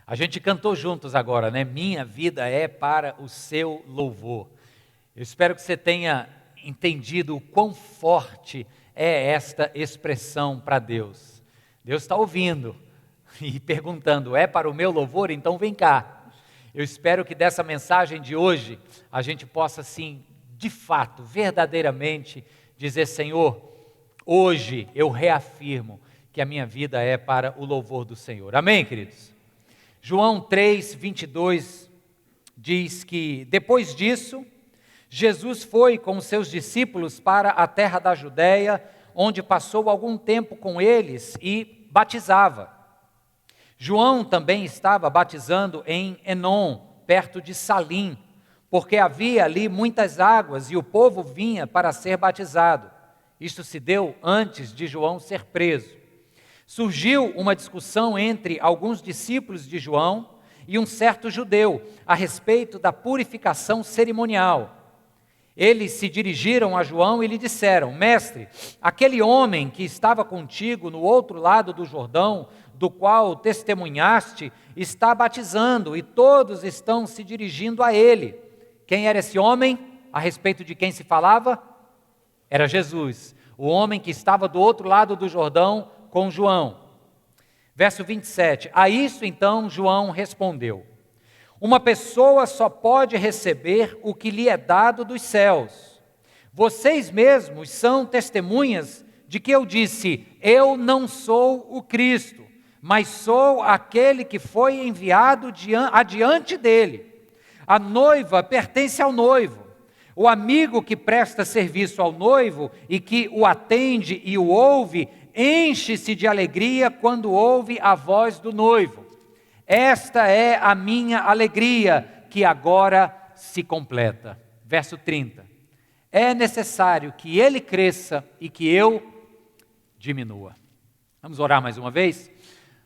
A gente cantou juntos agora, né? Minha vida é para o seu louvor. Eu espero que você tenha entendido o quão forte é esta expressão para Deus. Deus está ouvindo e perguntando, é para o meu louvor? Então vem cá. Eu espero que dessa mensagem de hoje, a gente possa sim, de fato, verdadeiramente, dizer, Senhor, hoje eu reafirmo que a minha vida é para o louvor do Senhor. Amém, queridos? João 3, 22 diz que depois disso, Jesus foi com os seus discípulos para a terra da Judéia, onde passou algum tempo com eles e batizava. João também estava batizando em Enom, perto de Salim, porque havia ali muitas águas e o povo vinha para ser batizado. Isto se deu antes de João ser preso. Surgiu uma discussão entre alguns discípulos de João e um certo judeu a respeito da purificação cerimonial. Eles se dirigiram a João e lhe disseram, mestre, aquele homem que estava contigo no outro lado do Jordão, do qual testemunhaste, está batizando e todos estão se dirigindo a ele. Quem era esse homem? A respeito de quem se falava? Era Jesus, o homem que estava do outro lado do Jordão com João. Verso 27, a isso então João respondeu, uma pessoa só pode receber o que lhe é dado dos céus. Vocês mesmos são testemunhas de que eu disse, eu não sou o Cristo, mas sou aquele que foi enviado adiante dele. A noiva pertence ao noivo. O amigo que presta serviço ao noivo e que o atende e o ouve, enche-se de alegria quando ouve a voz do noivo. Esta é a minha alegria, que agora se completa. Verso 30. É necessário que ele cresça e que eu diminua. Vamos orar mais uma vez?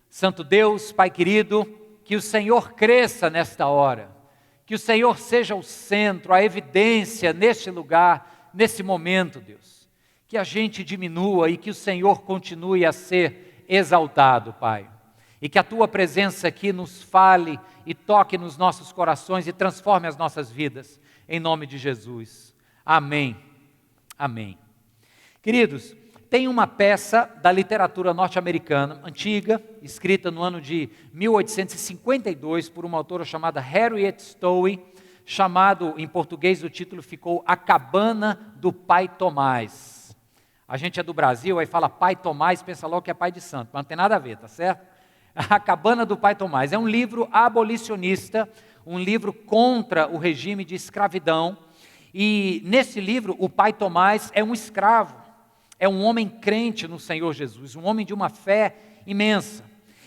Santo Deus, Pai querido, que o Senhor cresça nesta hora. Que o Senhor seja o centro, a evidência neste lugar, nesse momento, Deus. Que a gente diminua e que o Senhor continue a ser exaltado, Pai. E que a Tua presença aqui nos fale e toque nos nossos corações e transforme as nossas vidas. Em nome de Jesus. Amém. Amém. Queridos, tem uma peça da literatura norte-americana, antiga, escrita no ano de 1852 por uma autora chamada Harriet Stowe, chamado, em português o título ficou A Cabana do Pai Tomás. A gente é do Brasil, aí fala Pai Tomás, pensa logo que é pai de santo, mas não tem nada a ver, tá certo? A Cabana do Pai Tomás é um livro abolicionista, um livro contra o regime de escravidão, e nesse livro o Pai Tomás é um escravo. É um homem crente no Senhor Jesus, um homem de uma fé imensa.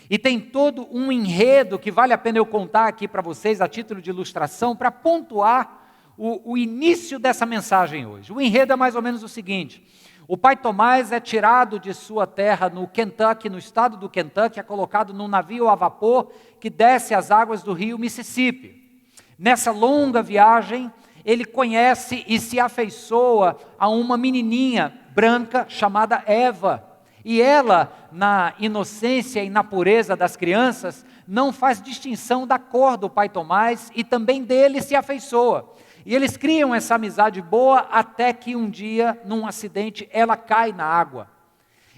E tem todo um enredo que vale a pena eu contar aqui para vocês, a título de ilustração, para pontuar o início dessa mensagem hoje. O enredo é mais ou menos o seguinte: o Pai Tomás é tirado de sua terra no Kentucky, no estado do Kentucky, é colocado num navio a vapor que desce as águas do rio Mississippi. Nessa longa viagem, ele conhece e se afeiçoa a uma menininha branca chamada Eva. E ela, na inocência e na pureza das crianças, não faz distinção da cor do Pai Tomás e também dele se afeiçoa. E eles criam essa amizade boa até que um dia, num acidente, ela cai na água.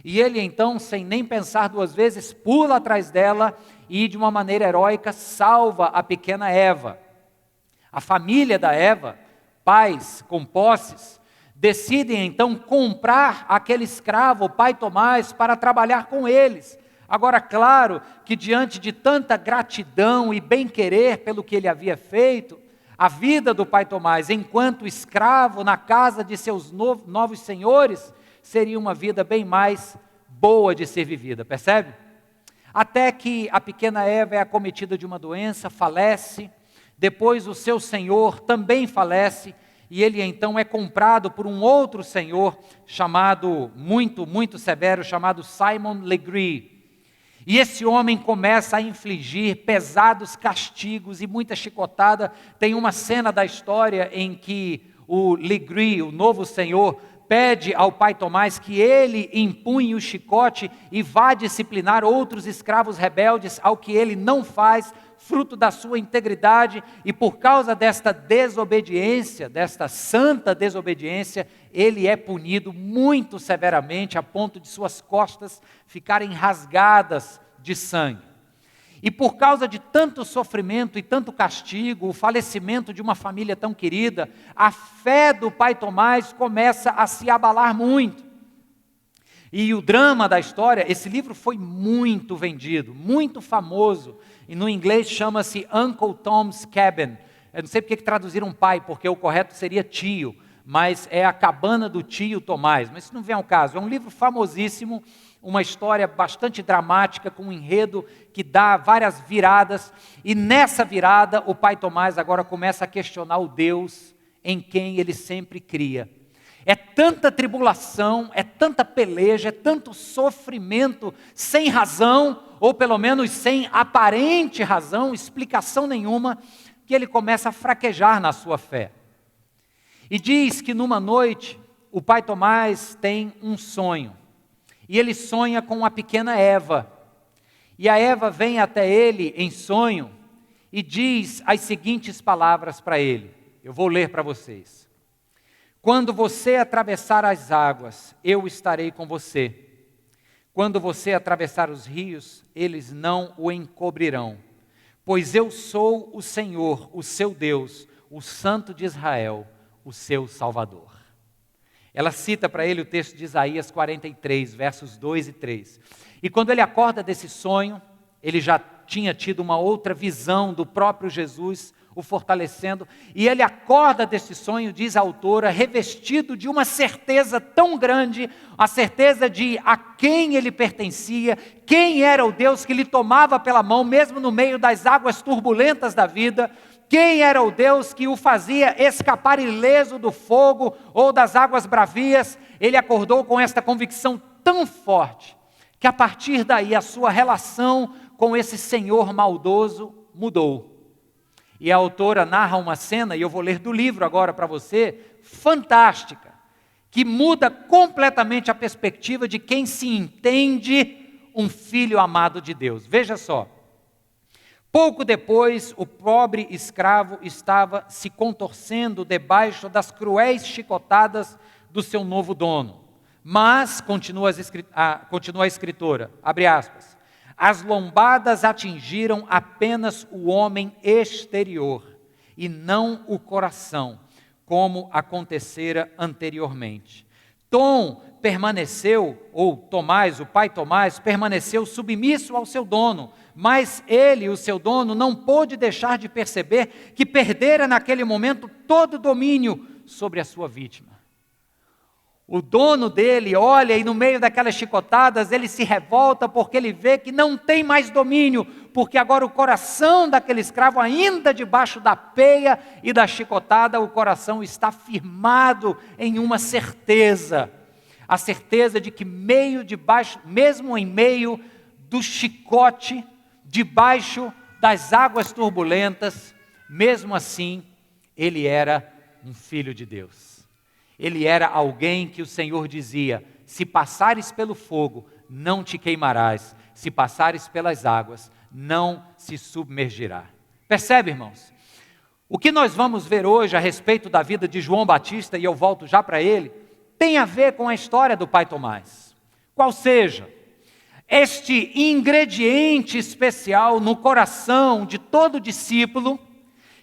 E ele então, sem nem pensar duas vezes, pula atrás dela e de uma maneira heróica salva a pequena Eva. A família da Eva, pais com posses, decidem então comprar aquele escravo, o Pai Tomás, para trabalhar com eles. Agora, claro que diante de tanta gratidão e bem-querer pelo que ele havia feito, a vida do Pai Tomás, enquanto escravo na casa de seus novos senhores, seria uma vida bem mais boa de ser vivida, percebe? Até que a pequena Eva é acometida de uma doença, falece, depois o seu senhor também falece, e ele então é comprado por um outro senhor, chamado, muito severo, chamado Simon Legree. E esse homem começa a infligir pesados castigos e muita chicotada. Tem uma cena da história em que o Legree, o novo senhor, pede ao pai Tomás que ele empunhe o chicote e vá disciplinar outros escravos rebeldes, ao que ele não faz, fruto da sua integridade, e por causa desta desobediência, desta santa desobediência, ele é punido muito severamente, a ponto de suas costas ficarem rasgadas de sangue. E por causa de tanto sofrimento e tanto castigo, o falecimento de uma família tão querida, a fé do pai Tomás começa a se abalar muito. E o drama da história, esse livro foi muito vendido, muito famoso, e no inglês chama-se Uncle Tom's Cabin. Eu não sei porque que traduziram pai, porque o correto seria tio, mas é a cabana do tio Tomás, mas isso não vem ao caso. É um livro famosíssimo, uma história bastante dramática, com um enredo que dá várias viradas, e nessa virada o pai Tomás agora começa a questionar o Deus em quem ele sempre cria. É tanta tribulação, é tanta peleja, é tanto sofrimento sem razão, ou pelo menos sem aparente razão, explicação nenhuma, que ele começa a fraquejar na sua fé. E diz que numa noite o pai Tomás tem um sonho. E ele sonha com uma pequena Eva. E a Eva vem até ele em sonho e diz as seguintes palavras para ele. Eu vou ler para vocês. Quando você atravessar as águas, eu estarei com você. Quando você atravessar os rios, eles não o encobrirão. Pois eu sou o Senhor, o seu Deus, o Santo de Israel, o seu Salvador. Ela cita para ele o texto de Isaías 43, versos 2 e 3. E quando ele acorda desse sonho, ele já tinha tido uma outra visão do próprio Jesus, o fortalecendo, e ele acorda desse sonho, diz a autora, revestido de uma certeza tão grande, a certeza de a quem ele pertencia, quem era o Deus que lhe tomava pela mão, mesmo no meio das águas turbulentas da vida, quem era o Deus que o fazia escapar ileso do fogo ou das águas bravias. Ele acordou com esta convicção tão forte, que a partir daí a sua relação com esse Senhor maldoso mudou. E a autora narra uma cena, e eu vou ler do livro agora para você, fantástica, que muda completamente a perspectiva de quem se entende um filho amado de Deus. Veja só. Pouco depois, o pobre escravo estava se contorcendo debaixo das cruéis chicotadas do seu novo dono. Mas, continua a escritora, abre aspas, as lombadas atingiram apenas o homem exterior e não o coração, como acontecera anteriormente. Tomás, o pai Tomás, permaneceu submisso ao seu dono, mas ele, o seu dono, não pôde deixar de perceber que perdera naquele momento todo o domínio sobre a sua vítima. O dono dele olha e no meio daquelas chicotadas ele se revolta porque ele vê que não tem mais domínio, porque agora o coração daquele escravo, ainda debaixo da peia e da chicotada, o coração está firmado em uma certeza, a certeza de que mesmo em meio do chicote, debaixo das águas turbulentas, mesmo assim, ele era um filho de Deus. Ele era alguém que o Senhor dizia, se passares pelo fogo, não te queimarás, se passares pelas águas, não se submergirá. Percebe, irmãos? O que nós vamos ver hoje a respeito da vida de João Batista, e eu volto já para ele, tem a ver com a história do pai Tomás. Qual seja, este ingrediente especial no coração de todo discípulo,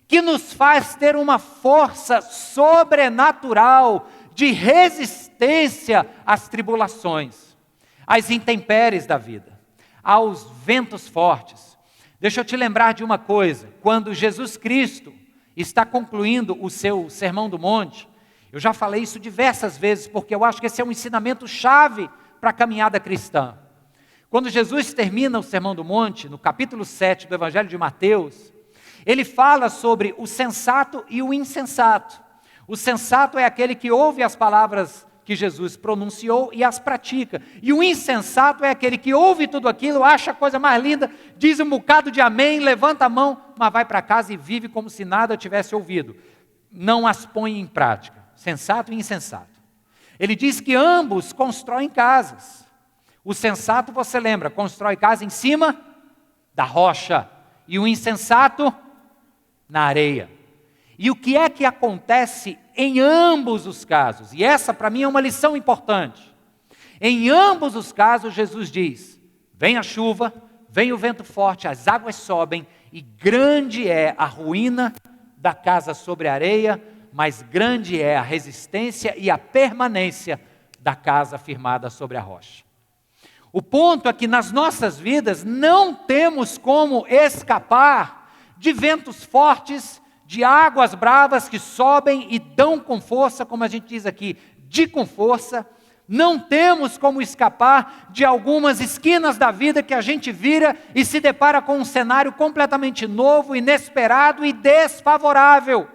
que nos faz ter uma força sobrenatural de resistência às tribulações, às intempéries da vida, aos ventos fortes. Deixa eu te lembrar de uma coisa, quando Jesus Cristo está concluindo o seu Sermão do Monte, eu já falei isso diversas vezes, porque eu acho que esse é um ensinamento chave para a caminhada cristã. Quando Jesus termina o Sermão do Monte, no capítulo 7 do Evangelho de Mateus, ele fala sobre o sensato e o insensato. O sensato é aquele que ouve as palavras que Jesus pronunciou e as pratica. E o insensato é aquele que ouve tudo aquilo, acha a coisa mais linda, diz um bocado de amém, levanta a mão, mas vai para casa e vive como se nada tivesse ouvido. Não as põe em prática. Sensato e insensato. Ele diz que ambos constroem casas. O sensato, você lembra, constrói casa em cima da rocha, e o insensato na areia. E o que é que acontece em ambos os casos? E essa para mim é uma lição importante. Em ambos os casos Jesus diz, vem a chuva, vem o vento forte, as águas sobem, e grande é a ruína da casa sobre a areia, mas grande é a resistência e a permanência da casa firmada sobre a rocha. O ponto é que nas nossas vidas não temos como escapar de ventos fortes, de águas bravas que sobem e dão com força, como a gente diz aqui, de com força. Não temos como escapar de algumas esquinas da vida que a gente vira e se depara com um cenário completamente novo, inesperado e desfavorável.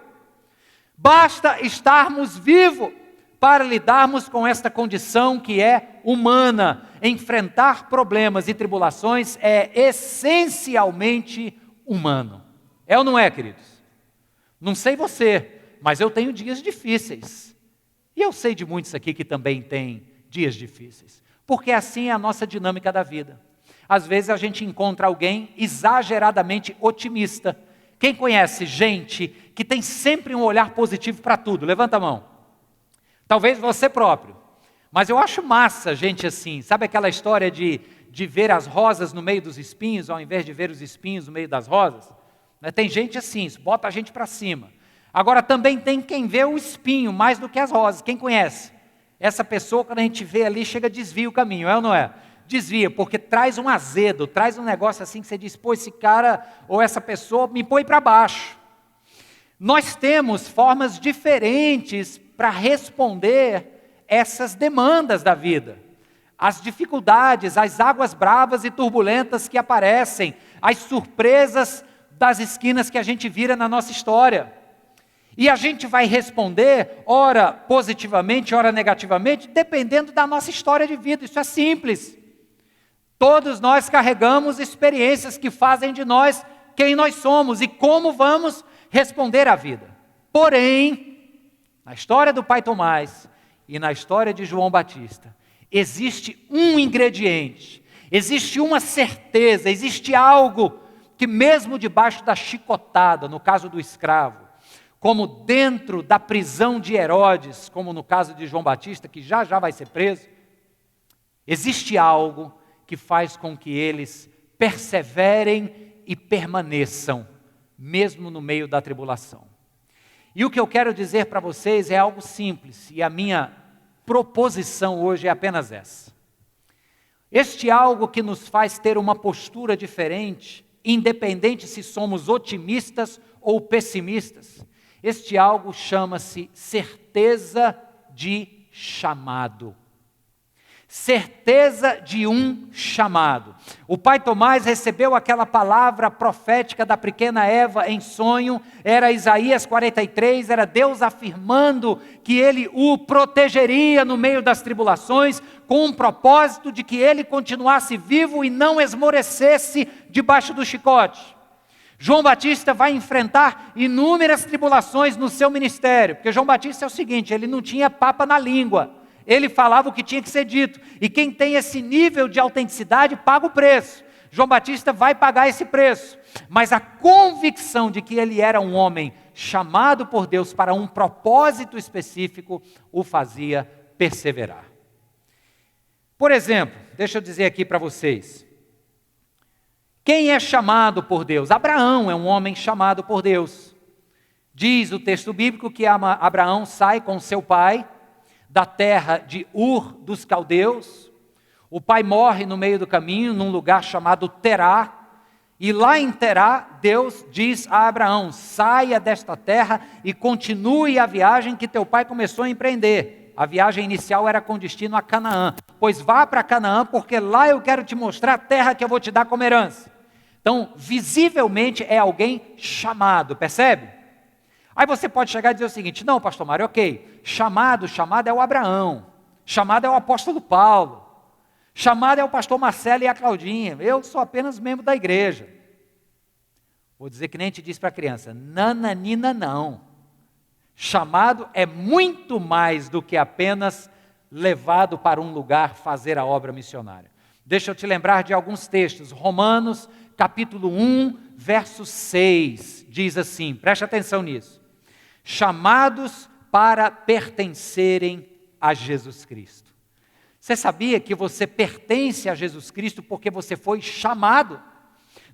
Basta estarmos vivos para lidarmos com esta condição que é humana. Enfrentar problemas e tribulações é essencialmente humano. É ou não é, queridos? Não sei você, mas eu tenho dias difíceis. E eu sei de muitos aqui que também têm dias difíceis. Porque assim é a nossa dinâmica da vida. Às vezes a gente encontra alguém exageradamente otimista. Quem conhece gente que tem sempre um olhar positivo para tudo? Levanta a mão. Talvez você próprio. Mas eu acho massa gente assim. Sabe aquela história de ver as rosas no meio dos espinhos, ao invés de ver os espinhos no meio das rosas? Tem gente assim, isso bota a gente para cima. Agora também tem quem vê o espinho mais do que as rosas. Quem conhece? Essa pessoa, quando a gente vê ali, chega, desvia o caminho, é ou não é? Desvia, porque traz um azedo, traz um negócio assim que você diz, pô, esse cara ou essa pessoa me põe para baixo. Nós temos formas diferentes para responder essas demandas da vida. As dificuldades, as águas bravas e turbulentas que aparecem, as surpresas das esquinas que a gente vira na nossa história. E a gente vai responder, ora positivamente, ora negativamente, dependendo da nossa história de vida. Isso é simples. Todos nós carregamos experiências que fazem de nós quem nós somos e como vamos responder à vida. Porém, na história do pai Tomás e na história de João Batista, existe um ingrediente, existe uma certeza, existe algo que mesmo debaixo da chicotada, no caso do escravo, como dentro da prisão de Herodes, como no caso de João Batista, que já vai ser preso, existe algo que faz com que eles perseverem e permaneçam, mesmo no meio da tribulação. E o que eu quero dizer para vocês é algo simples, e a minha proposição hoje é apenas essa. Este algo que nos faz ter uma postura diferente, independente se somos otimistas ou pessimistas, este algo chama-se certeza de chamado. Certeza de um chamado. O pai Tomás recebeu aquela palavra profética da pequena Eva em sonho, era Isaías 43, era Deus afirmando que ele o protegeria no meio das tribulações, com um propósito de que ele continuasse vivo e não esmorecesse debaixo do chicote. João Batista vai enfrentar inúmeras tribulações no seu ministério, porque João Batista é o seguinte, ele não tinha papa na língua. Ele falava o que tinha que ser dito. E quem tem esse nível de autenticidade paga o preço. João Batista vai pagar esse preço. Mas a convicção de que ele era um homem chamado por Deus para um propósito específico o fazia perseverar. Por exemplo, deixa eu dizer aqui para vocês. Quem é chamado por Deus? Abraão é um homem chamado por Deus. Diz o texto bíblico que Abraão sai com seu pai da terra de Ur dos caldeus. O pai morre no meio do caminho, num lugar chamado Terá, e lá em Terá, Deus diz a Abraão, saia desta terra e continue a viagem que teu pai começou a empreender. A viagem inicial era com destino a Canaã, pois vá para Canaã, porque lá eu quero te mostrar a terra que eu vou te dar como herança. Então, visivelmente é alguém chamado, percebe? Aí você pode chegar e dizer o seguinte, não, pastor Mário, ok, chamado é o Abraão, chamado é o apóstolo Paulo, chamado é o pastor Marcelo e a Claudinha, eu sou apenas membro da igreja. Vou dizer que nem a gente disse para a criança, nananina não. Chamado é muito mais do que apenas levado para um lugar fazer a obra missionária. Deixa eu te lembrar de alguns textos. Romanos, capítulo 1, verso 6, diz assim, preste atenção nisso. Chamados para pertencerem a Jesus Cristo. Você sabia que você pertence a Jesus Cristo porque você foi chamado?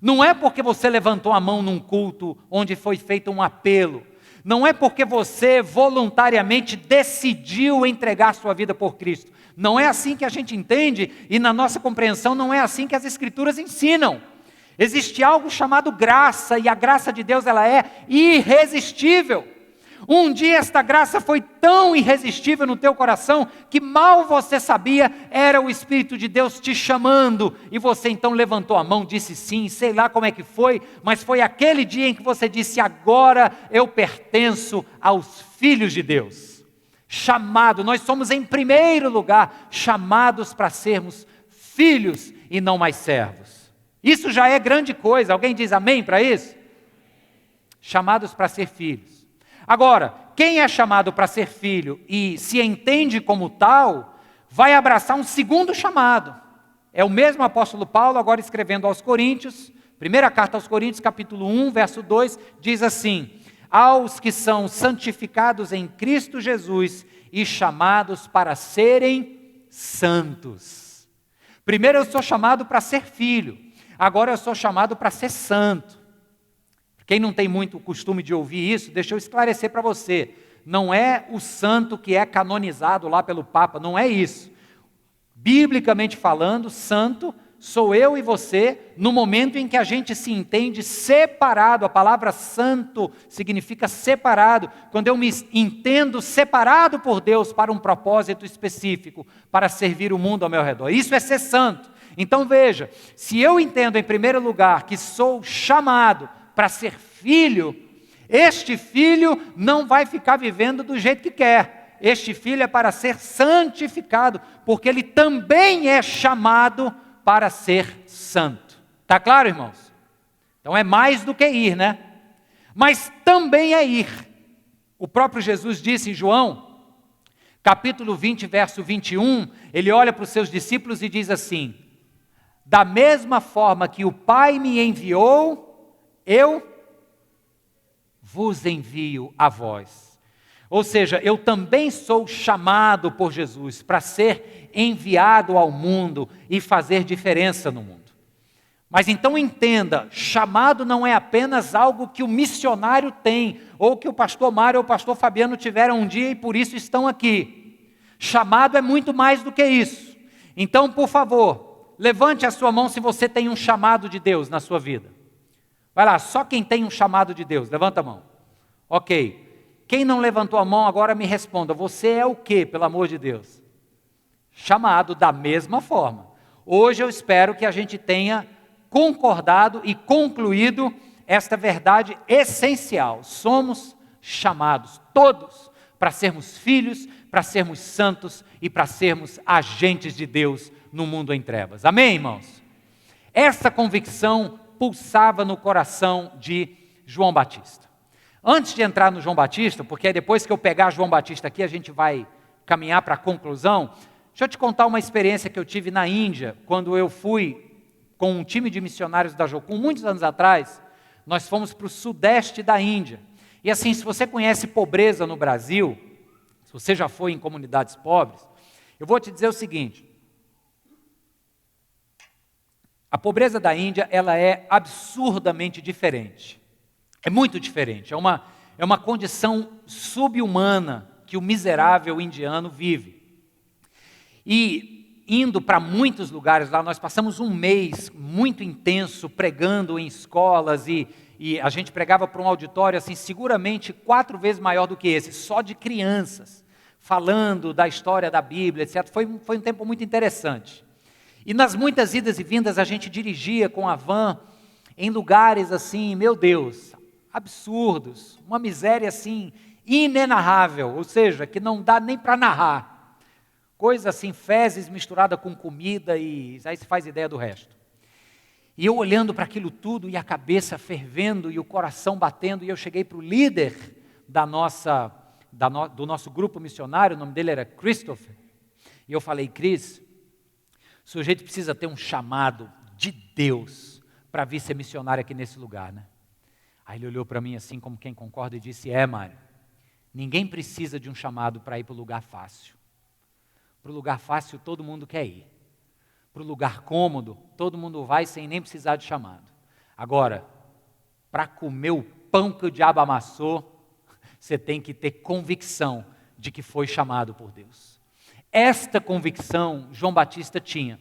Não é porque você levantou a mão num culto onde foi feito um apelo. Não é porque você voluntariamente decidiu entregar sua vida por Cristo. Não é assim que a gente entende e na nossa compreensão não é assim que as Escrituras ensinam. Existe algo chamado graça e a graça de Deus ela é irresistível. Um dia esta graça foi tão irresistível no teu coração que mal você sabia, era o Espírito de Deus te chamando. E você então levantou a mão, disse sim, sei lá como é que foi, mas foi aquele dia em que você disse, agora eu pertenço aos filhos de Deus. Chamado, nós somos em primeiro lugar chamados para sermos filhos e não mais servos. Isso já é grande coisa, alguém diz amém para isso? Chamados para ser filhos. Agora, quem é chamado para ser filho e se entende como tal, vai abraçar um segundo chamado. É o mesmo apóstolo Paulo, agora escrevendo aos Coríntios, primeira carta aos Coríntios, capítulo 1, verso 2, diz assim, aos que são santificados em Cristo Jesus e chamados para serem santos. Primeiro eu sou chamado para ser filho, agora eu sou chamado para ser santo. Quem não tem muito costume de ouvir isso, deixa eu esclarecer para você. Não é o santo que é canonizado lá pelo Papa, não é isso. Biblicamente falando, santo sou eu e você, no momento em que a gente se entende separado. A palavra santo significa separado. Quando eu me entendo separado por Deus para um propósito específico, para servir o mundo ao meu redor. Isso é ser santo. Então veja, se eu entendo em primeiro lugar que sou chamado para ser filho, este filho não vai ficar vivendo do jeito que quer. Este filho é para ser santificado, porque ele também é chamado para ser santo. Está claro, irmãos? Então é mais do que ir, né? Mas também é ir. O próprio Jesus disse em João, capítulo 20, verso 21, ele olha para os seus discípulos e diz assim, da mesma forma que o Pai me enviou, eu vos envio a vós. Ou seja, eu também sou chamado por Jesus para ser enviado ao mundo e fazer diferença no mundo. Mas então entenda, chamado não é apenas algo que o missionário tem, ou que o pastor Mário ou o pastor Fabiano tiveram um dia e por isso estão aqui. Chamado é muito mais do que isso. Então, por favor, levante a sua mão se você tem um chamado de Deus na sua vida. Vai lá, só quem tem um chamado de Deus, levanta a mão. Ok. Quem não levantou a mão agora me responda, você é o quê, pelo amor de Deus? Chamado da mesma forma. Hoje eu espero que a gente tenha concordado e concluído esta verdade essencial. Somos chamados, todos, para sermos filhos, para sermos santos e para sermos agentes de Deus no mundo em trevas. Amém, irmãos? Essa convicção pulsava no coração de João Batista. Antes de entrar no João Batista, porque depois que eu pegar João Batista aqui, a gente vai caminhar para a conclusão, deixa eu te contar uma experiência que eu tive na Índia, quando eu fui com um time de missionários da Jocum, muitos anos atrás, nós fomos para o sudeste da Índia. E assim, se você conhece pobreza no Brasil, se você já foi em comunidades pobres, eu vou te dizer o seguinte, a pobreza da Índia, ela é absurdamente diferente. É muito diferente. É uma condição subhumana que o miserável indiano vive. E indo para muitos lugares lá, nós passamos um mês muito intenso pregando em escolas e a gente pregava para um auditório assim, seguramente 4 vezes maior do que esse, só de crianças, falando da história da Bíblia, etc. Foi um tempo muito interessante. E nas muitas idas e vindas a gente dirigia com a van em lugares assim, meu Deus, absurdos, uma miséria assim, inenarrável, ou seja, que não dá nem para narrar. Coisa assim, fezes misturada com comida e aí se faz ideia do resto. E eu olhando para aquilo tudo e a cabeça fervendo e o coração batendo, e eu cheguei para o líder do nosso grupo missionário, o nome dele era Christopher, E eu falei, Cris, o sujeito precisa ter um chamado de Deus para vir ser missionário aqui nesse lugar, né? Aí ele olhou para mim assim como quem concorda e disse, Mário, ninguém precisa de um chamado para ir para o lugar fácil. Para o lugar fácil todo mundo quer ir. Para o lugar cômodo, todo mundo vai sem nem precisar de chamado. Agora, para comer o pão que o diabo amassou, você tem que ter convicção de que foi chamado por Deus. Esta convicção João Batista tinha.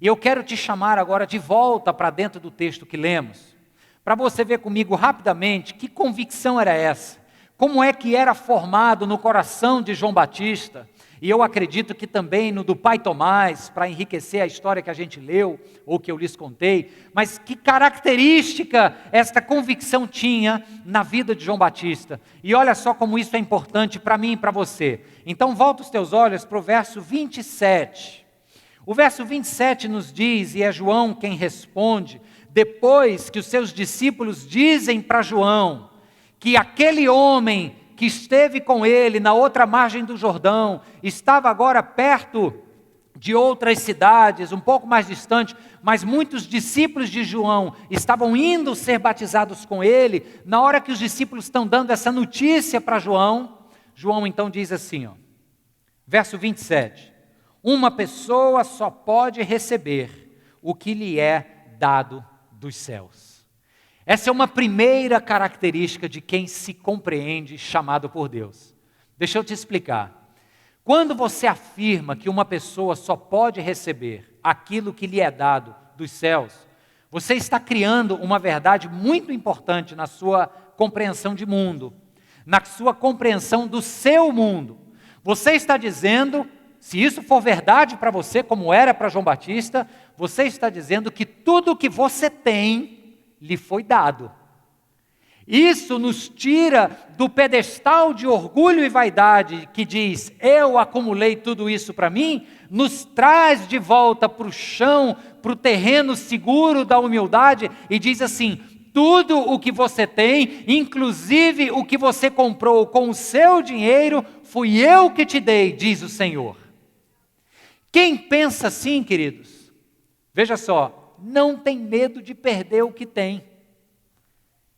E eu quero te chamar agora de volta para dentro do texto que lemos, para você ver comigo rapidamente que convicção era essa, como é que era formado no coração de João Batista, e eu acredito que também no do pai Tomás, para enriquecer a história que a gente leu, ou que eu lhes contei, mas que característica esta convicção tinha na vida de João Batista. E olha só como isso é importante para mim e para você. Então volta os teus olhos para o verso 27. O verso 27 nos diz, e é João quem responde, depois que os seus discípulos dizem para João, que aquele homem que esteve com ele na outra margem do Jordão, estava agora perto de outras cidades, um pouco mais distante, mas muitos discípulos de João estavam indo ser batizados com ele. Na hora que os discípulos estão dando essa notícia para João, João então diz assim, verso 27, uma pessoa só pode receber o que lhe é dado dos céus. Essa é uma primeira característica de quem se compreende chamado por Deus. Deixa eu te explicar. Quando você afirma que uma pessoa só pode receber aquilo que lhe é dado dos céus, você está criando uma verdade muito importante na sua compreensão de mundo, na sua compreensão do seu mundo. Você está dizendo, se isso for verdade para você, como era para João Batista, você está dizendo que tudo o que você tem lhe foi dado. Isso nos tira do pedestal de orgulho e vaidade que diz, eu acumulei tudo isso para mim, nos traz de volta para o chão, para o terreno seguro da humildade e diz assim, tudo o que você tem, inclusive o que você comprou com o seu dinheiro, fui eu que te dei, diz o Senhor. Quem pensa assim, queridos, veja só, não tem medo de perder o que tem.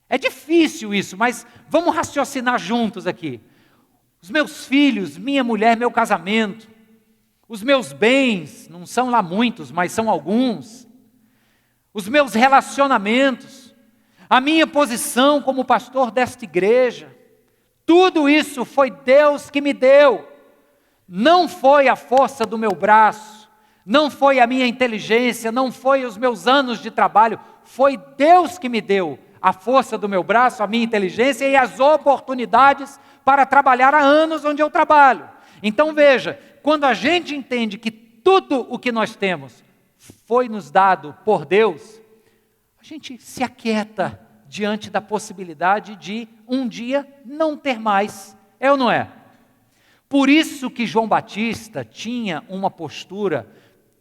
É difícil isso, mas vamos raciocinar juntos aqui. Os meus filhos, minha mulher, meu casamento, os meus bens, não são lá muitos, mas são alguns, os meus relacionamentos, a minha posição como pastor desta igreja, tudo isso foi Deus que me deu, não foi a força do meu braço, não foi a minha inteligência, não foi os meus anos de trabalho, foi Deus que me deu a força do meu braço, a minha inteligência e as oportunidades para trabalhar há anos onde eu trabalho. Então veja, quando a gente entende que tudo o que nós temos foi nos dado por Deus, a gente se aquieta diante da possibilidade de um dia não ter mais, é ou não é? Por isso que João Batista tinha uma postura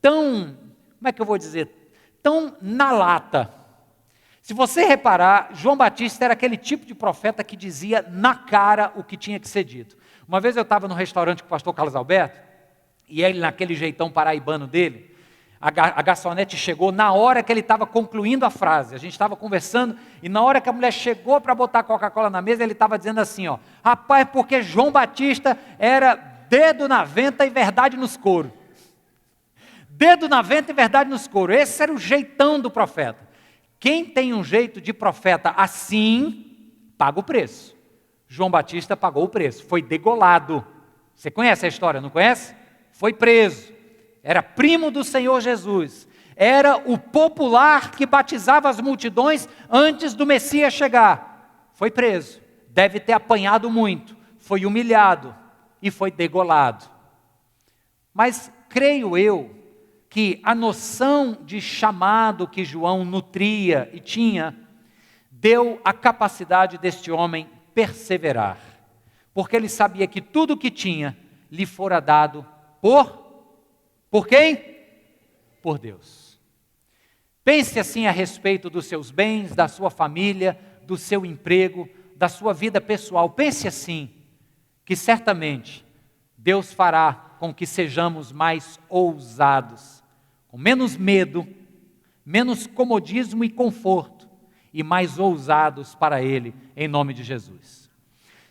tão, como é que eu vou dizer, tão na lata. Se você reparar, João Batista era aquele tipo de profeta que dizia na cara o que tinha que ser dito. Uma vez eu estava no restaurante com o pastor Carlos Alberto, e ele naquele jeitão paraibano dele, a garçonete chegou na hora que ele estava concluindo a frase, a gente estava conversando, e na hora que a mulher chegou para botar a Coca-Cola na mesa, ele estava dizendo assim, rapaz, porque João Batista era dedo na venta e verdade nos coros. Dedo na venta e verdade nos coros. Esse era o jeitão do profeta. Quem tem um jeito de profeta assim, paga o preço. João Batista pagou o preço, foi degolado. Você conhece a história, não conhece? Foi preso. Era primo do Senhor Jesus. Era o popular que batizava as multidões antes do Messias chegar. Foi preso. Deve ter apanhado muito. Foi humilhado e foi degolado. Mas creio eu que a noção de chamado que João nutria e tinha, deu a capacidade deste homem perseverar, porque ele sabia que tudo o que tinha lhe fora dado por quem? Por Deus. Pense assim a respeito dos seus bens, da sua família, do seu emprego, da sua vida pessoal. Pense assim, que certamente Deus fará com que sejamos mais ousados, com menos medo, menos comodismo e conforto, e mais ousados para Ele, em nome de Jesus.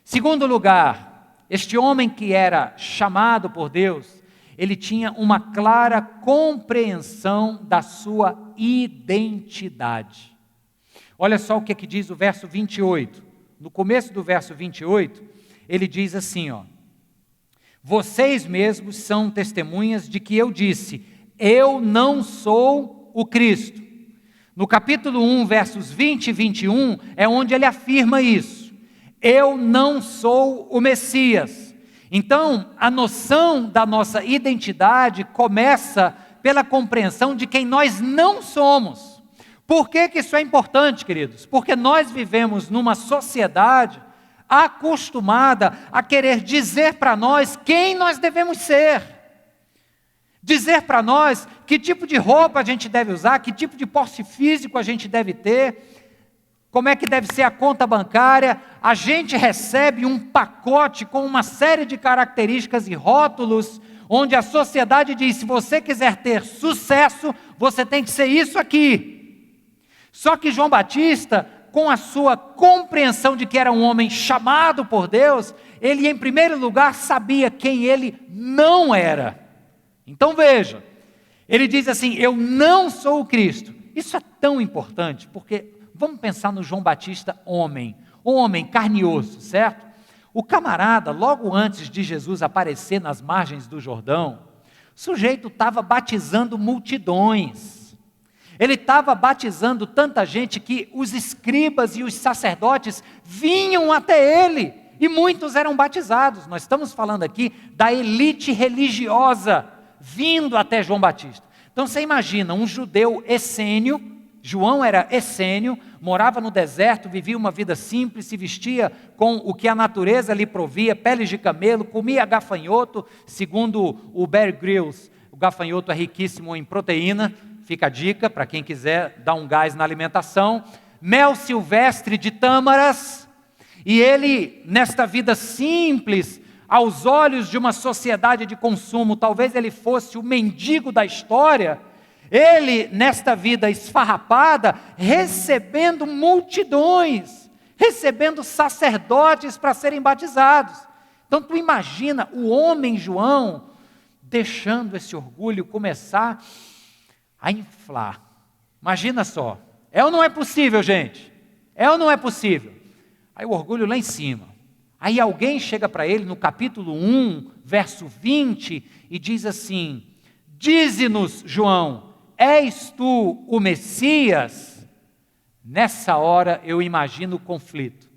Segundo lugar, este homem que era chamado por Deus, ele tinha uma clara compreensão da sua identidade. Olha só o que diz o verso 28. No começo do verso 28, ele diz assim, vocês mesmos são testemunhas de que eu disse, eu não sou o Cristo. No capítulo 1, versos 20 e 21, é onde ele afirma isso. Eu não sou o Messias. Então, a noção da nossa identidade começa pela compreensão de quem nós não somos. Por que isso é importante, queridos? Porque nós vivemos numa sociedade acostumada a querer dizer para nós quem nós devemos ser. Dizer para nós que tipo de roupa a gente deve usar, que tipo de porte físico a gente deve ter, como é que deve ser a conta bancária. A gente recebe um pacote com uma série de características e rótulos, onde a sociedade diz, se você quiser ter sucesso, você tem que ser isso aqui. Só que João Batista, com a sua compreensão de que era um homem chamado por Deus, ele em primeiro lugar sabia quem ele não era. Então veja, ele diz assim, eu não sou o Cristo. Isso é tão importante, porque vamos pensar no João Batista homem carne e osso, certo? O camarada, logo antes de Jesus aparecer nas margens do Jordão, o sujeito estava batizando multidões. Ele estava batizando tanta gente que os escribas e os sacerdotes vinham até ele, e muitos eram batizados. Nós estamos falando aqui da elite religiosa, vindo até João Batista. Então você imagina, um judeu essênio, João era essênio, morava no deserto, vivia uma vida simples, se vestia com o que a natureza lhe provia, peles de camelo, comia gafanhoto, segundo o Bear Grylls, o gafanhoto é riquíssimo em proteína, fica a dica para quem quiser dar um gás na alimentação, mel silvestre de tâmaras, e ele, nesta vida simples, aos olhos de uma sociedade de consumo, talvez ele fosse o mendigo da história. Ele, nesta vida esfarrapada, recebendo multidões, recebendo sacerdotes para serem batizados. Então tu imagina o homem João deixando esse orgulho começar a inflar. Imagina só, é ou não é possível, gente? É ou não é possível? Aí o orgulho lá em cima. Aí alguém chega para ele no capítulo 1, verso 20, e diz assim, dize-nos, João, és tu o Messias? Nessa hora eu imagino o conflito,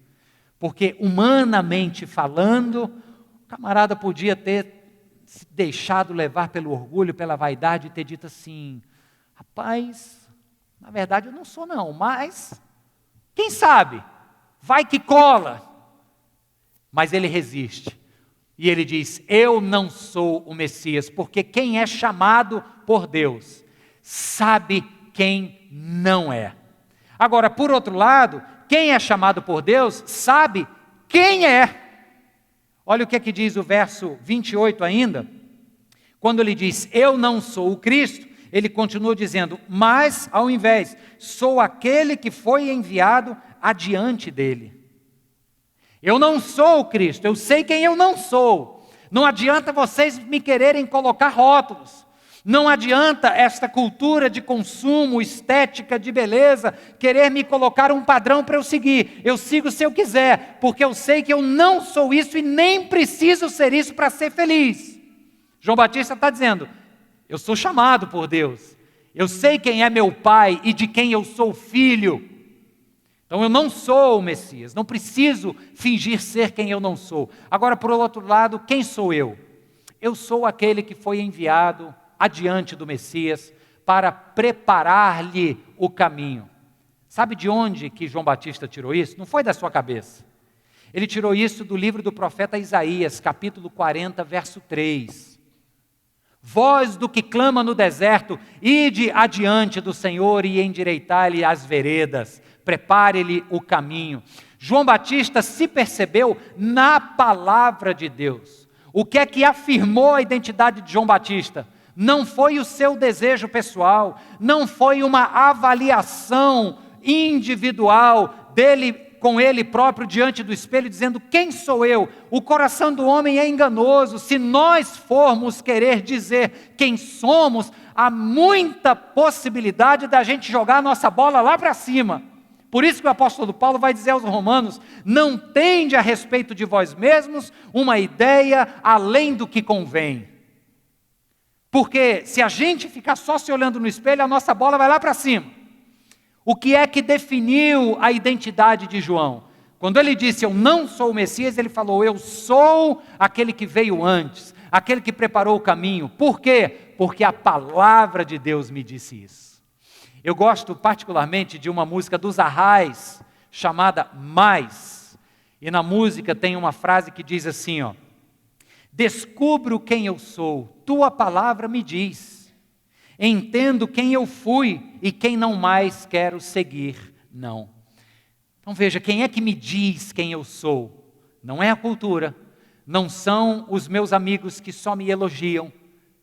porque humanamente falando, o camarada podia ter se deixado levar pelo orgulho, pela vaidade e ter dito assim, rapaz, na verdade eu não sou não, mas quem sabe, vai que cola. Mas ele resiste, e ele diz, eu não sou o Messias, porque quem é chamado por Deus, sabe quem não é. Agora, por outro lado, quem é chamado por Deus, sabe quem é. Olha o que diz o verso 28 ainda, quando ele diz, eu não sou o Cristo, ele continua dizendo, mas, ao invés, sou aquele que foi enviado adiante dele. Eu não sou o Cristo, eu sei quem eu não sou. Não adianta vocês me quererem colocar rótulos. Não adianta esta cultura de consumo, estética, de beleza, querer me colocar um padrão para eu seguir. Eu sigo se eu quiser, porque eu sei que eu não sou isso e nem preciso ser isso para ser feliz. João Batista está dizendo, eu sou chamado por Deus. Eu sei quem é meu pai e de quem eu sou filho. Então eu não sou o Messias, não preciso fingir ser quem eu não sou. Agora, por outro lado, quem sou eu? Eu sou aquele que foi enviado adiante do Messias para preparar-lhe o caminho. Sabe de onde que João Batista tirou isso? Não foi da sua cabeça. Ele tirou isso do livro do profeta Isaías, capítulo 40, verso 3. Voz do que clama no deserto, ide adiante do Senhor e endireitai-lhe as veredas. Prepare-lhe o caminho. João Batista se percebeu na palavra de Deus. O que é que afirmou a identidade de João Batista? Não foi o seu desejo pessoal, não foi uma avaliação individual dele com ele próprio diante do espelho, dizendo: quem sou eu? O coração do homem é enganoso. Se nós formos querer dizer quem somos, há muita possibilidade da gente jogar a nossa bola lá para cima. Por isso que o apóstolo Paulo vai dizer aos romanos: não tende a respeito de vós mesmos uma ideia além do que convém. Porque se a gente ficar só se olhando no espelho, a nossa bola vai lá para cima. O que é que definiu a identidade de João? Quando ele disse: eu não sou o Messias, ele falou: eu sou aquele que veio antes, aquele que preparou o caminho. Por quê? Porque a palavra de Deus me disse isso. Eu gosto particularmente de uma música dos Arrais, chamada Mais. E na música tem uma frase que diz assim, ó: descubro quem eu sou, tua palavra me diz. Entendo quem eu fui e quem não mais quero seguir, não. Então veja, quem é que me diz quem eu sou? Não é a cultura, não são os meus amigos que só me elogiam,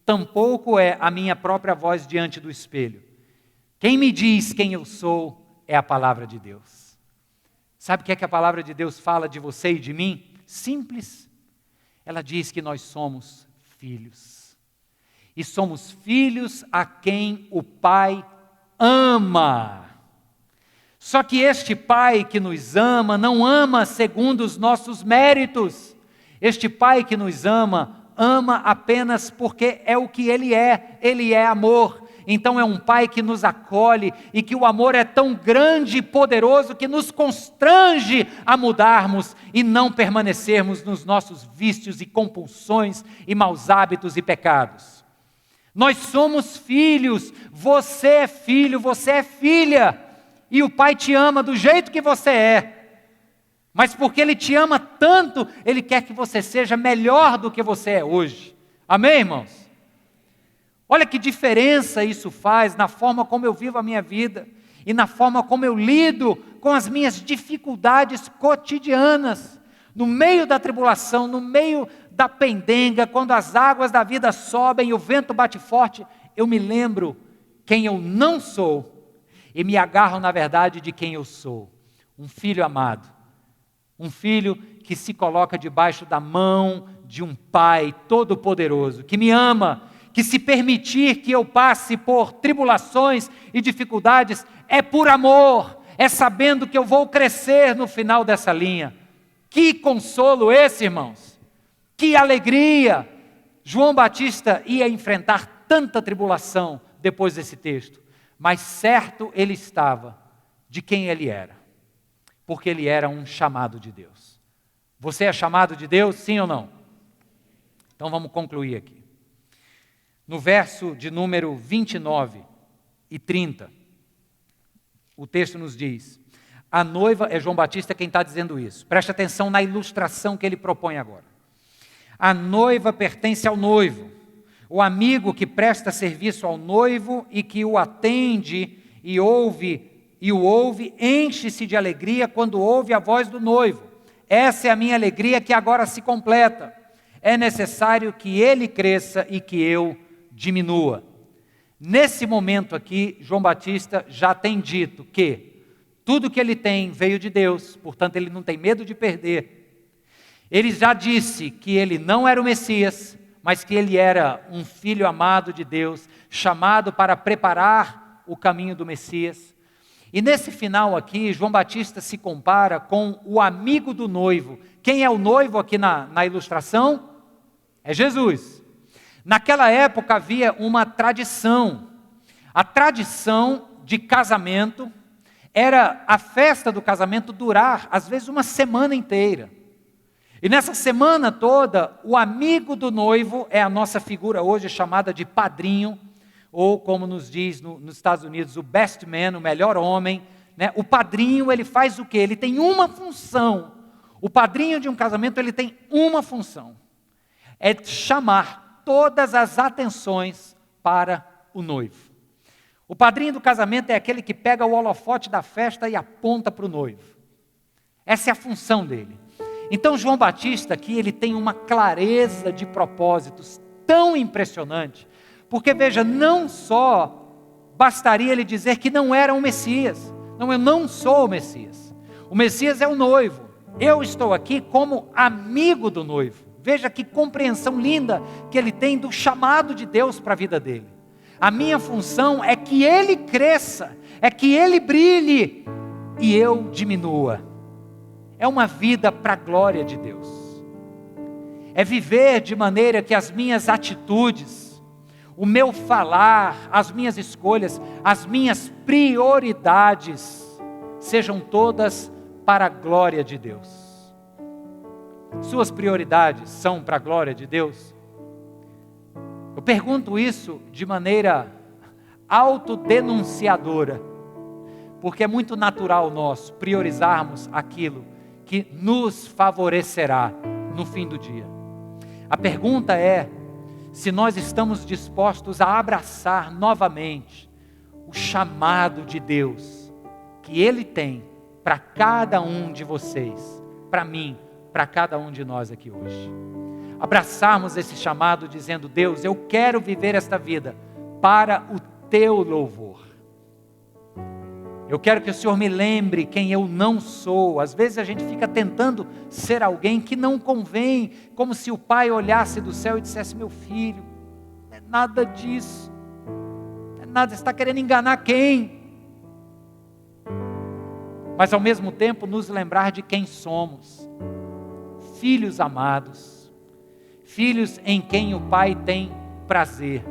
tampouco é a minha própria voz diante do espelho. Quem me diz quem eu sou é a palavra de Deus. Sabe o que é que a palavra de Deus fala de você e de mim? Simples. Ela diz que nós somos filhos. E somos filhos a quem o Pai ama. Só que este Pai que nos ama, não ama segundo os nossos méritos. Este Pai que nos ama, ama apenas porque é o que Ele é amor. Então é um Pai que nos acolhe e que o amor é tão grande e poderoso que nos constrange a mudarmos e não permanecermos nos nossos vícios e compulsões e maus hábitos e pecados. Nós somos filhos, você é filho, você é filha, e o Pai te ama do jeito que você é. Mas porque Ele te ama tanto, Ele quer que você seja melhor do que você é hoje. Amém, irmãos? Olha que diferença isso faz na forma como eu vivo a minha vida e na forma como eu lido com as minhas dificuldades cotidianas. No meio da tribulação, no meio da pendenga, quando as águas da vida sobem e o vento bate forte, eu me lembro quem eu não sou e me agarro na verdade de quem eu sou. Um filho amado, um filho que se coloca debaixo da mão de um Pai todo-poderoso, que me ama, que se permitir que eu passe por tribulações e dificuldades, é por amor, é sabendo que eu vou crescer no final dessa linha. Que consolo esse, irmãos! Que alegria! João Batista ia enfrentar tanta tribulação depois desse texto, mas certo ele estava de quem ele era, porque ele era um chamado de Deus. Você é chamado de Deus, sim ou não? Então vamos concluir aqui. No verso de número 29 e 30, o texto nos diz: a noiva, é João Batista quem está dizendo isso, preste atenção na ilustração que ele propõe agora. A noiva pertence ao noivo, o amigo que presta serviço ao noivo e que o atende e o ouve, enche-se de alegria quando ouve a voz do noivo. Essa é a minha alegria que agora se completa. É necessário que ele cresça e que eu diminua. Nesse momento aqui, João Batista já tem dito que tudo que ele tem veio de Deus, portanto ele não tem medo de perder. Ele já disse que ele não era o Messias, mas que ele era um filho amado de Deus, chamado para preparar o caminho do Messias. E nesse final aqui, João Batista se compara com o amigo do noivo. Quem é o noivo aqui na ilustração? É Jesus. Naquela época havia uma tradição. A tradição de casamento era a festa do casamento durar, às vezes, uma semana inteira. E nessa semana toda, o amigo do noivo é a nossa figura hoje chamada de padrinho, ou como nos diz nos Estados Unidos, o best man, o melhor homem, né? O padrinho, ele faz o quê? Ele tem uma função. O padrinho de um casamento, ele tem uma função. É chamar todas as atenções para o noivo. O padrinho do casamento é aquele que pega o holofote da festa e aponta para o noivo. Essa é a função dele. Então João Batista aqui, ele tem uma clareza de propósitos tão impressionante, porque veja, não só bastaria ele dizer que não era o Messias. Não, eu não sou o Messias. O Messias é o noivo. Eu estou aqui como amigo do noivo. Veja que compreensão linda que ele tem do chamado de Deus para a vida dele. A minha função é que ele cresça, é que ele brilhe e eu diminua. É uma vida para a glória de Deus. É viver de maneira que as minhas atitudes, o meu falar, as minhas escolhas, as minhas prioridades sejam todas para a glória de Deus. Suas prioridades são para a glória de Deus? Eu pergunto isso de maneira autodenunciadora, porque é muito natural nós priorizarmos aquilo que nos favorecerá no fim do dia. A pergunta é, se nós estamos dispostos a abraçar novamente o chamado de Deus, que Ele tem para cada um de vocês, para mim, para cada um de nós aqui hoje. Abraçarmos esse chamado dizendo, Deus, eu quero viver esta vida para o Teu louvor. Eu quero que o Senhor me lembre quem eu não sou. Às vezes a gente fica tentando ser alguém que não convém, como se o pai olhasse do céu e dissesse, meu filho, não é nada disso, não é nada, você está querendo enganar quem? Mas ao mesmo tempo nos lembrar de quem somos, filhos amados, filhos em quem o Pai tem prazer,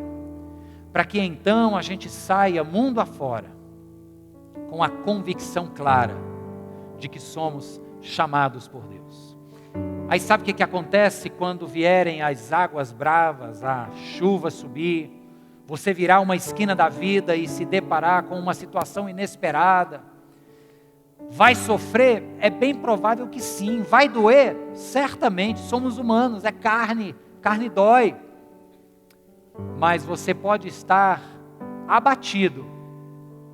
para que então a gente saia mundo afora, com a convicção clara de que somos chamados por Deus. Aí sabe o que acontece quando vierem as águas bravas, a chuva subir, você virar uma esquina da vida e se deparar com uma situação inesperada? Vai sofrer? É bem provável que sim. Vai doer? Certamente, somos humanos, é carne, carne dói. Mas você pode estar abatido,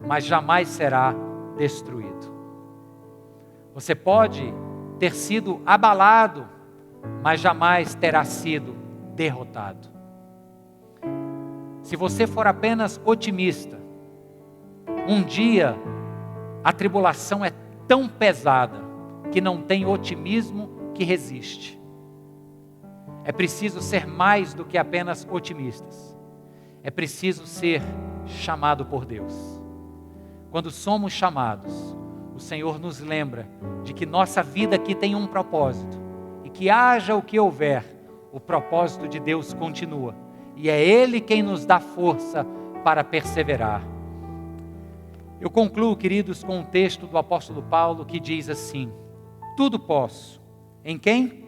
mas jamais será destruído. Você pode ter sido abalado, mas jamais terá sido derrotado. Se você for apenas otimista, um dia a tribulação é tão pesada que não tem otimismo que resiste. É preciso ser mais do que apenas otimistas. É preciso ser chamado por Deus. Quando somos chamados, o Senhor nos lembra de que nossa vida aqui tem um propósito. E que haja o que houver, o propósito de Deus continua. E é Ele quem nos dá força para perseverar. Eu concluo, queridos, com um texto do apóstolo Paulo que diz assim: tudo posso. Em quem?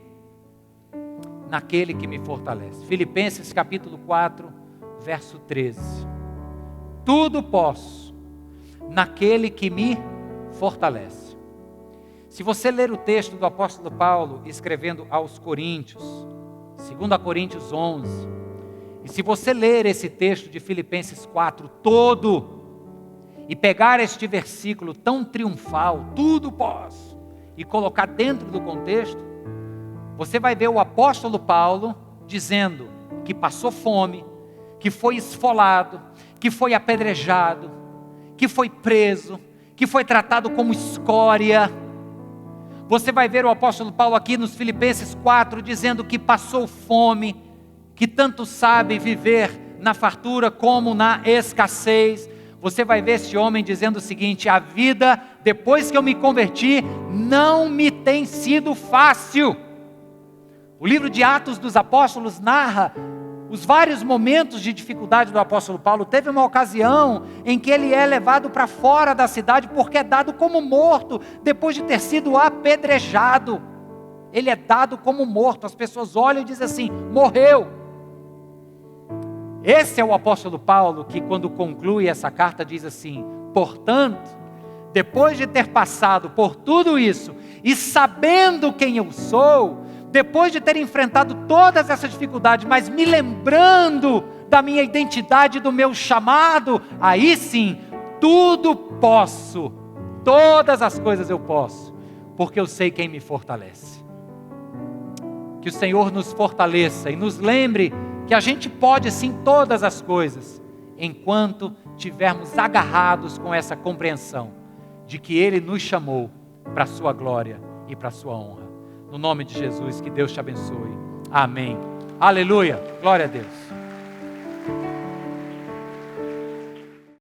Naquele que me fortalece. Filipenses capítulo 4, verso 13. Tudo posso naquele que me fortalece. Se você ler o texto do apóstolo Paulo escrevendo aos Coríntios, 2 Coríntios 11, e se você ler esse texto de Filipenses 4 todo, e pegar este versículo tão triunfal, tudo posso, e colocar dentro do contexto, você vai ver o apóstolo Paulo dizendo que passou fome, que foi esfolado, que foi apedrejado, que foi preso, que foi tratado como escória. Você vai ver o apóstolo Paulo aqui nos Filipenses 4 dizendo que passou fome, que tanto sabe viver na fartura como na escassez. Você vai ver esse homem dizendo o seguinte: a vida depois que eu me converti não me tem sido fácil. O livro de Atos dos Apóstolos narra os vários momentos de dificuldade do apóstolo Paulo. Teve uma ocasião em que ele é levado para fora da cidade porque é dado como morto, depois de ter sido apedrejado. Ele é dado como morto, as pessoas olham e dizem assim, morreu. Esse é o apóstolo Paulo que, quando conclui essa carta, diz assim: portanto, depois de ter passado por tudo isso, e sabendo quem eu sou, depois de ter enfrentado todas essas dificuldades, mas me lembrando da minha identidade, do meu chamado, aí sim, tudo posso, todas as coisas eu posso, porque eu sei quem me fortalece. Que o Senhor nos fortaleça e nos lembre que a gente pode sim todas as coisas, enquanto tivermos agarrados com essa compreensão de que Ele nos chamou para a sua glória e para a sua honra. No nome de Jesus, que Deus te abençoe. Amém. Aleluia. Glória a Deus.